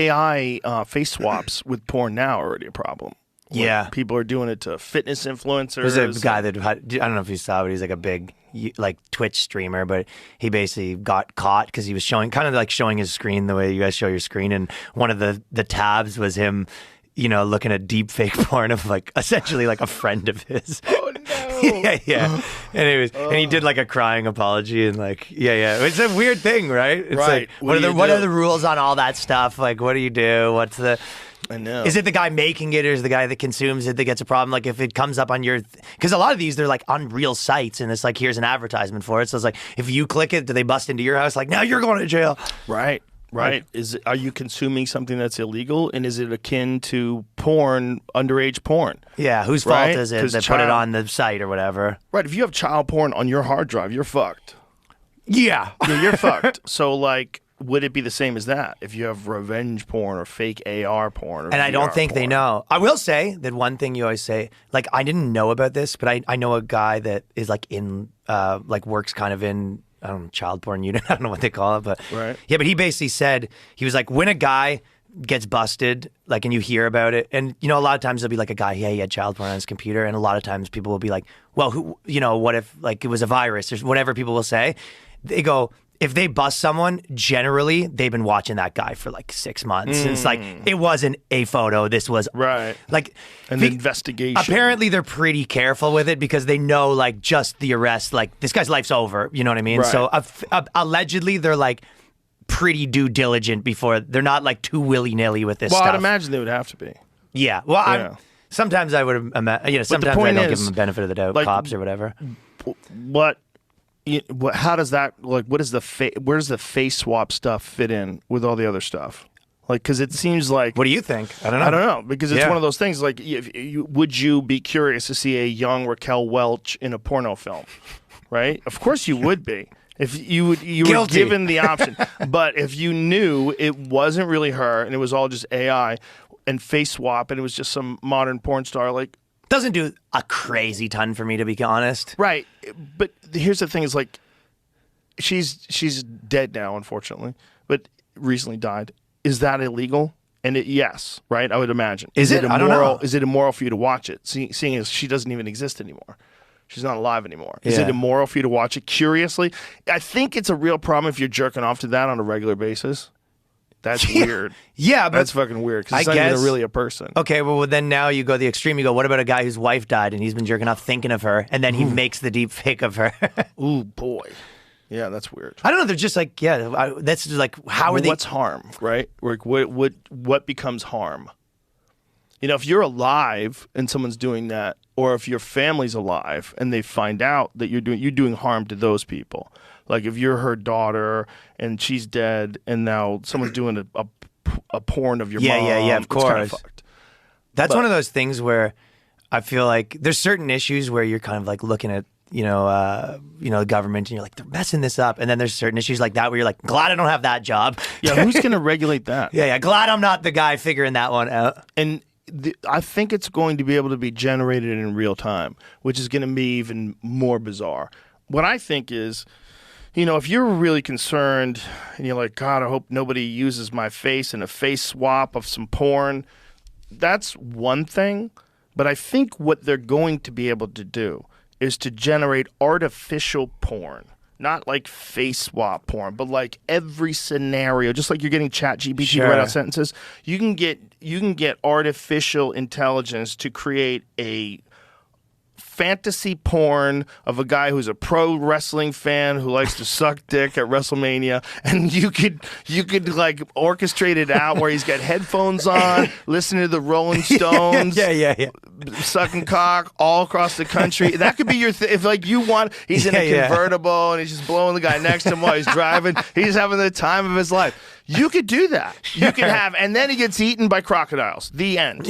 AI face swaps with porn now are already a problem. Yeah. People are doing it to fitness influencers. There's a guy that, I don't know if you saw, but he's like a big like Twitch streamer, but he basically got caught because he was showing his screen the way you guys show your screen, and one of the tabs was him, looking at deep fake porn of like essentially like a friend of his. Oh no. yeah. And he did like a crying apology and like it's a weird thing, right? It's right. Like what are the rules on all that stuff? Like what do you do? What's the I know. Is it the guy making it or is it the guy that consumes it that gets a problem? Like if it comes up on your, because a lot of these, they're like on real sites and it's like, here's an advertisement for it. So it's like, if you click it, do they bust into your house? Like, now you're going to jail. Right. Are you consuming something that's illegal, and is it akin to porn, underage porn? Yeah, whose fault is it that put it on the site or whatever? Right, if you have child porn on your hard drive, you're fucked. Yeah. You're fucked. So, like, would it be the same as that if you have revenge porn or fake AR porn? Or and I don't VR think porn? they know. I will say that one thing you always say, like, I didn't know about this, but I know a guy that is like in, like works kind of in, I don't know, child porn unit. I don't know what they call it, but right. Yeah, but he basically said, he was like, when a guy gets busted, like, and you hear about it, and a lot of times there'll be like a guy, he had child porn on his computer, and a lot of times people will be like, well, who, what if like it was a virus or whatever people will say. They go, if they bust someone, generally they've been watching that guy for like 6 months. And it's like, it wasn't a photo. This was like an investigation. Apparently they're pretty careful with it because they know like just the arrest, like this guy's life's over. You know what I mean? Right. So allegedly they're like pretty due diligent before, they're not like too willy-nilly with this stuff. Well, I'd imagine they would have to be. Yeah. Well, sometimes I would imagine, sometimes I don't give them the benefit of the doubt, like, cops or whatever. How does that, like, where does the face swap stuff fit in with all the other stuff? Like, because it seems like... What do you think? I don't know. Because it's one of those things, like, would you be curious to see a young Raquel Welch in a porno film? Right? Of course you would be. If you were given the option. But if you knew it wasn't really her and it was all just AI and face swap and it was just some modern porn star, like... Doesn't do a crazy ton for me, to be honest. Right. But here's the thing is, like, she's dead now, unfortunately, but recently died. Is that illegal? And yes, right? I would imagine. Is it? Immoral? I don't know. Is it immoral for you to watch it? Seeing as she doesn't even exist anymore. She's not alive anymore. Is it immoral for you to watch it curiously? I think it's a real problem if you're jerking off to that on a regular basis. That's weird. Yeah, but that's fucking weird because it's not even really a person. Okay, well then now you go the extreme. You go, what about a guy whose wife died and he's been jerking off thinking of her, and then he makes the deep fake of her? Ooh, boy. Yeah, that's weird. I don't know. They're just like, that's just like, how are they? What's harm, right? Like, what becomes harm? If you're alive and someone's doing that, or if your family's alive and they find out that you're doing harm to those people. Like if you're her daughter and she's dead and now someone's doing a porn of your mom. Yeah, of course. It's kind of fucked. That's one of those things where I feel like there's certain issues where you're kind of like looking at, the government and you're like, they're messing this up. And then there's certain issues like that where you're like, glad I don't have that job. Yeah, who's going to regulate that? Yeah, glad I'm not the guy figuring that one out. And I think it's going to be able to be generated in real time, which is going to be even more bizarre. What I think is, if you're really concerned and you're like, God, I hope nobody uses my face in a face swap of some porn, that's one thing. But I think what they're going to be able to do is to generate artificial porn. Not like face swap porn, but like every scenario, just like you're getting ChatGPT to write out sentences. You can get artificial intelligence to create a fantasy porn of a guy who's a pro wrestling fan who likes to suck dick at WrestleMania, and you could like orchestrate it out where he's got headphones on, listening to the Rolling Stones, sucking cock all across the country. That could be your if like you want. He's in a convertible and he's just blowing the guy next to him while he's driving. He's having the time of his life. You could do that. You could have, and then he gets eaten by crocodiles. The end.